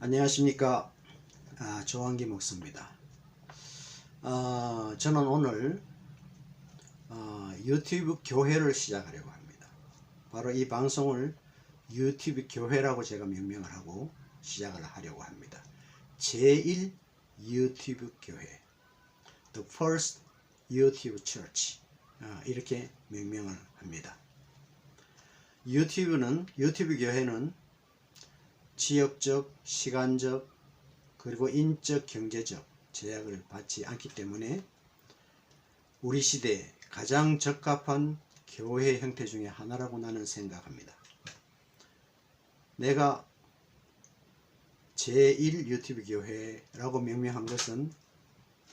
안녕하십니까. 조한기 목사입니다. 저는 오늘 유튜브 교회를 시작하려고 합니다. 바로 이 방송을 유튜브 교회라고 제가 명명을 하고 시작을 하려고 합니다. 제1 유튜브 교회, The First YouTube Church, 이렇게 명명을 합니다. 유튜브 교회는 지역적, 시간적, 그리고 인적, 경제적 제약을 받지 않기 때문에 우리 시대에 가장 적합한 교회 형태 중에 하나라고 나는 생각합니다. 내가 제1 유튜브 교회라고 명명한 것은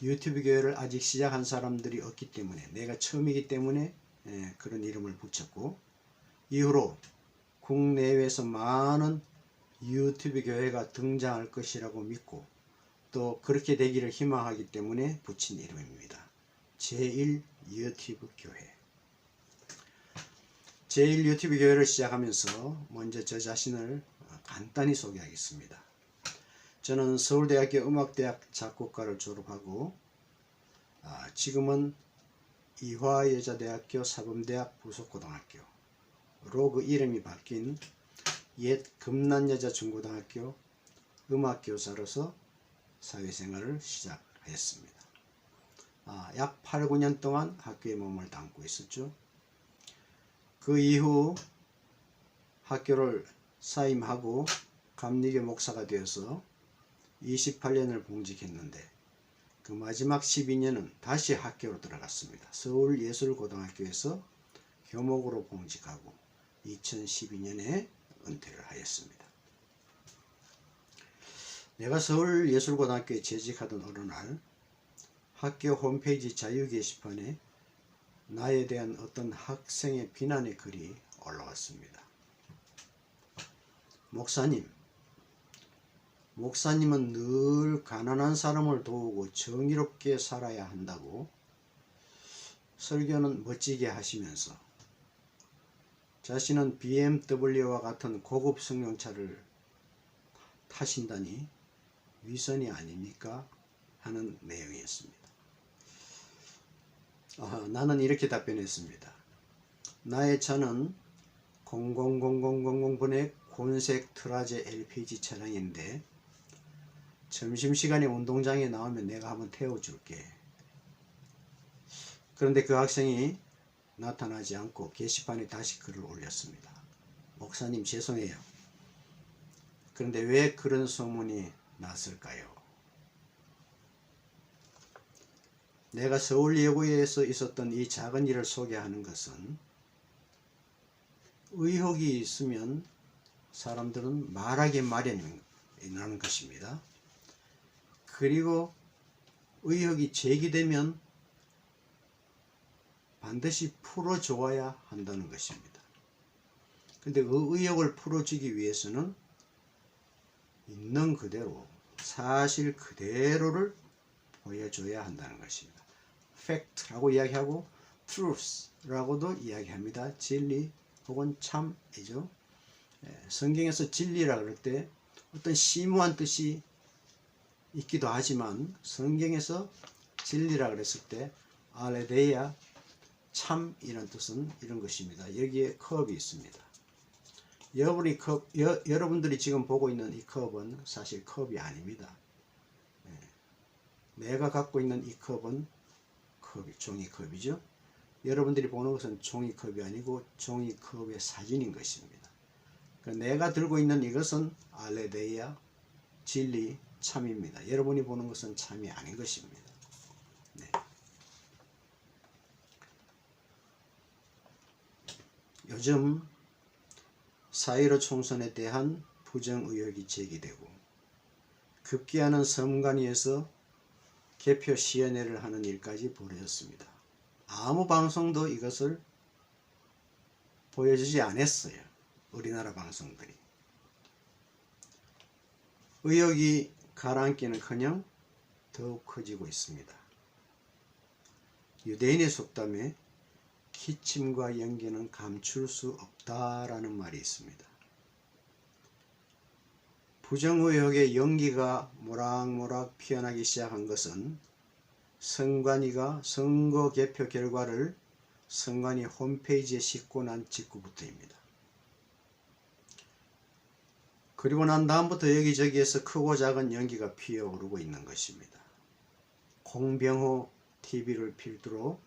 유튜브 교회를 아직 시작한 사람들이 없기 때문에, 내가 처음이기 때문에 그런 이름을 붙였고, 이후로 국내외에서 많은 유튜브 교회가 등장할 것이라고 믿고 또 그렇게 되기를 희망하기 때문에 붙인 이름입니다. 제1 유튜브 교회. 제1 유튜브 교회를 시작하면서 먼저 저 자신을 간단히 소개하겠습니다. 저는 서울대학교 음악대학 작곡과를 졸업하고 지금은 이화여자대학교 사범대학 부속고등학교로 그 이름이 바뀐 옛 금난여자중고등학교 음악교사로서 사회생활을 시작했습니다. 약 8, 9년 동안 학교에 몸을 담고 있었죠. 그 이후 학교를 사임하고 감리교 목사가 되어서 28년을 봉직했는데, 그 마지막 12년은 다시 학교로 들어갔습니다. 서울예술고등학교에서 교목으로 봉직하고 2012년에 은퇴를 하였습니다. 내가 서울예술고등학교에 재직하던 어느 날 학교 홈페이지 자유 게시판에 나에 대한 어떤 학생의 비난의 글이 올라왔습니다. 목사님은 늘 가난한 사람을 도우고 정의롭게 살아야 한다고 설교는 멋지게 하시면서 자신은 BMW와 같은 고급 승용차를 타신다니 위선이 아닙니까? 하는 내용이었습니다. 나는 이렇게 답변했습니다. 나의 차는 000000번의 곤색 트라제 LPG 차량인데 점심시간에 운동장에 나오면 내가 한번 태워줄게. 그런데 그 학생이 나타나지 않고 게시판에 다시 글을 올렸습니다. 목사님 죄송해요. 그런데 왜 그런 소문이 났을까요? 내가 서울예고에서 있었던 이 작은 일을 소개하는 것은 의혹이 있으면 사람들은 말하기 마련이라는 것입니다. 그리고 의혹이 제기되면 반드시 풀어줘야 한다는 것입니다. 근데 그 의혹을 풀어주기 위해서는 있는 그대로, 사실 그대로를 보여줘야 한다는 것입니다. fact라고 이야기하고 truth라고도 이야기합니다. 진리 혹은 참이죠. 성경에서 진리라 그럴 때 어떤 심오한 뜻이 있기도 하지만, 성경에서 진리라 그랬을 때 알레데이아, 참, 이런 뜻은 이런 것입니다. 여기에 컵이 있습니다. 여러분들이 지금 보고 있는 이 컵은 사실 컵이 아닙니다. 내가 갖고 있는 이 컵은 종이컵이죠. 여러분들이 보는 것은 종이컵이 아니고 종이컵의 사진인 것입니다. 내가 들고 있는 이것은 알레데이아, 진리, 참입니다. 여러분이 보는 것은 참이 아닌 것입니다. 네. 요즘 4.15 총선에 대한 부정 의혹이 제기되고 급기야는 선관위에서 개표 시연회를 하는 일까지 벌어졌습니다. 아무 방송도 이것을 보여주지 않았어요. 우리나라 방송들이. 의혹이 가라앉기는커녕 더욱 커지고 있습니다. 유대인의 속담에 기침과 연기는 감출 수 없다라는 말이 있습니다. 부정의혹의 연기가 모락모락 피어나기 시작한 것은 선관위가 선거 개표 결과를 선관위 홈페이지에 싣고 난 직후부터입니다. 그리고 난 다음부터 여기저기에서 크고 작은 연기가 피어오르고 있는 것입니다. 공병호 TV를 필두로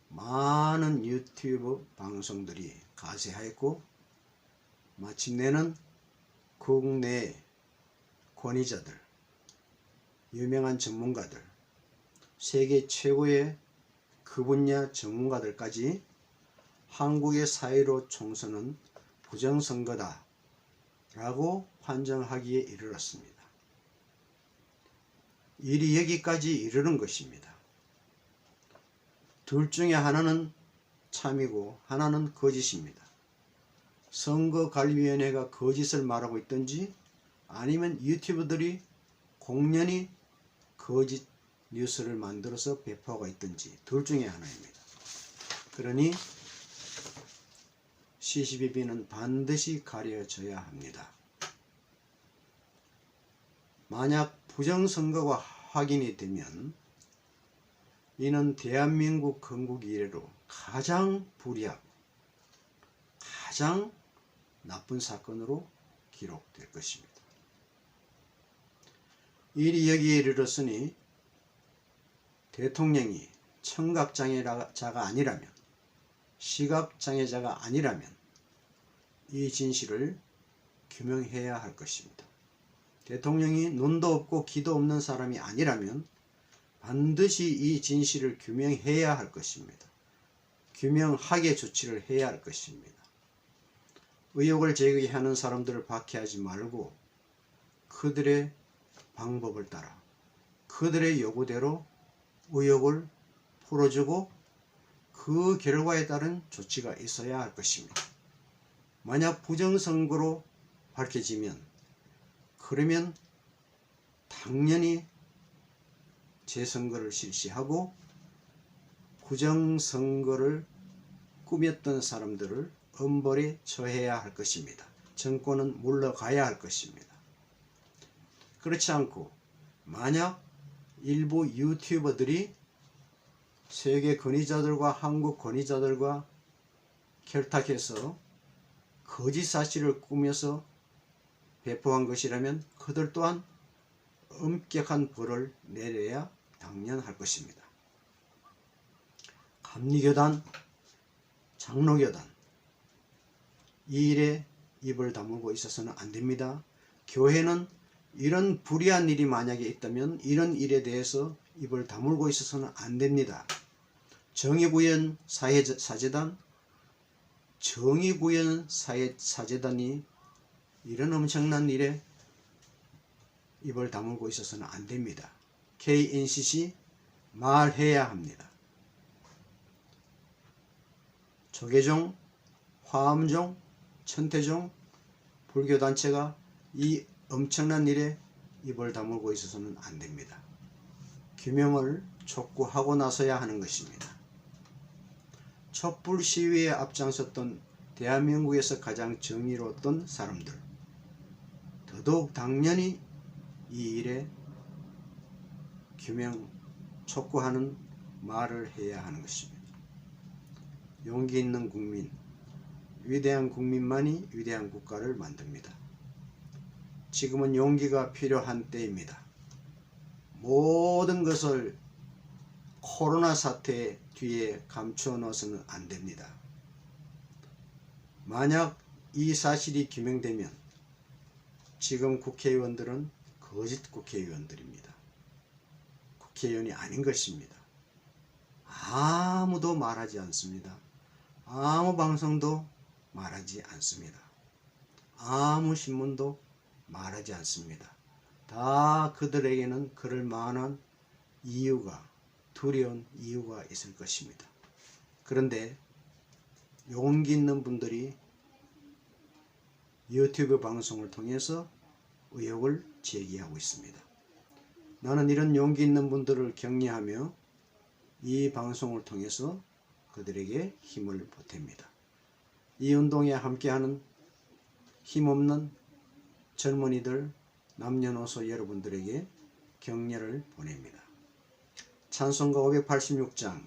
많은 유튜브 방송들이 가세하였고, 마침내는 국내 권위자들, 유명한 전문가들, 세계 최고의 그 분야 전문가들까지 한국의 4.15 총선은 부정선거다 라고 판정하기에 이르렀습니다. 일이 여기까지 이르는 것입니다. 둘 중에 하나는 참이고 하나는 거짓입니다. 선거관리위원회가 거짓을 말하고 있든지 아니면 유튜버들이 공연히 거짓 뉴스를 만들어서 배포하고 있든지 둘 중에 하나입니다. 그러니 CCTV는 반드시 가려져야 합니다. 만약 부정선거가 확인이 되면 이는 대한민국 건국 이래로 가장 불이하고 가장 나쁜 사건으로 기록될 것입니다. 일이 여기에 이르렀으니 대통령이 청각장애자가 아니라면, 시각장애자가 아니라면 이 진실을 규명해야 할 것입니다. 대통령이 눈도 없고 귀도 없는 사람이 아니라면 반드시 이 진실을 규명해야 할 것입니다. 규명하게 조치를 해야 할 것입니다. 의혹을 제기하는 사람들을 박해하지 말고 그들의 방법을 따라 그들의 요구대로 의혹을 풀어주고 그 결과에 따른 조치가 있어야 할 것입니다. 만약 부정선거로 밝혀지면 그러면 당연히 재선거를 실시하고 부정선거를 꾸몄던 사람들을 엄벌에 처해야 할 것입니다. 정권은 물러가야 할 것입니다. 그렇지 않고 만약 일부 유튜버들이 세계 권위자들과 한국 권위자들과 결탁해서 거짓 사실을 꾸며서 배포한 것이라면 그들 또한 엄격한 벌을 내려야 당연할 것입니다. 감리교단, 장로교단 이 일에 입을 다물고 있어서는 안 됩니다. 교회는 이런 불의한 일이 만약에 있다면 이런 일에 대해서 입을 다물고 있어서는 안 됩니다. 정의구현 사제단, 정의구현 사제단이 이런 엄청난 일에 입을 다물고 있어서는 안 됩니다. KNCC 말해야 합니다. 조계종, 화엄종, 천태종, 불교단체가 이 엄청난 일에 입을 다물고 있어서는 안 됩니다. 규명을 촉구하고 나서야 하는 것입니다. 촛불 시위에 앞장섰던 대한민국에서 가장 정의로웠던 사람들, 더더욱 당연히 이 일에 규명 촉구하는 말을 해야 하는 것입니다. 용기 있는 국민, 위대한 국민만이 위대한 국가를 만듭니다. 지금은 용기가 필요한 때입니다. 모든 것을 코로나 사태 뒤에 감추어 놓아서는 안 됩니다. 만약 이 사실이 규명되면 지금 국회의원들은 거짓 국회의원들입니다. 국회의원이 아닌 것입니다. 아무도 말하지 않습니다. 아무 방송도 말하지 않습니다. 아무 신문도 말하지 않습니다. 다 그들에게는 그럴 만한 이유가, 두려운 이유가 있을 것입니다. 그런데 용기 있는 분들이 유튜브 방송을 통해서 의혹을 제기하고 있습니다. 나는 이런 용기 있는 분들을 격려하며 이 방송을 통해서 그들에게 힘을 보탭니다. 이 운동에 함께하는 힘없는 젊은이들, 남녀노소 여러분들에게 격려를 보냅니다. 찬송가 586장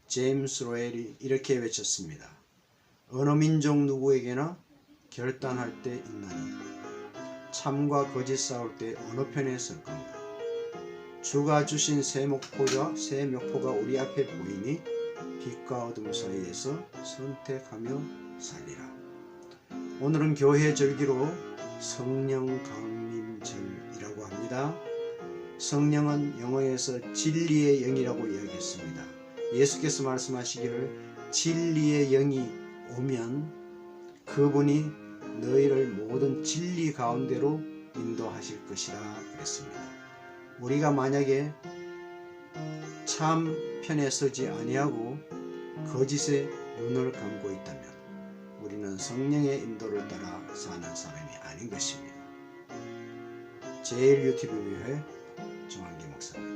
제임스 로엘이 이렇게 외쳤습니다. 어느 민족 누구에게나 결단할 때 있나니 참과 거짓 싸울 때 어느 편에 설 건가. 주가 주신 새 목표가 우리 앞에 보이니 빛과 어둠 사이에서 선택하며 살리라. 오늘은 교회 절기로 성령 강림절이라고 합니다. 성령은 영어에서 진리의 영이라고 이야기했습니다. 예수께서 말씀하시기를 진리의 영이 오면 그분이 너희를 모든 진리 가운데로 인도하실 것이라 그랬습니다. 우리가 만약에 참 편에 서지 아니하고 거짓에 눈을 감고 있다면 우리는 성령의 인도를 따라 사는 사람이 아닌 것입니다. 제일 유튜브 교회 정한기 목사입니다.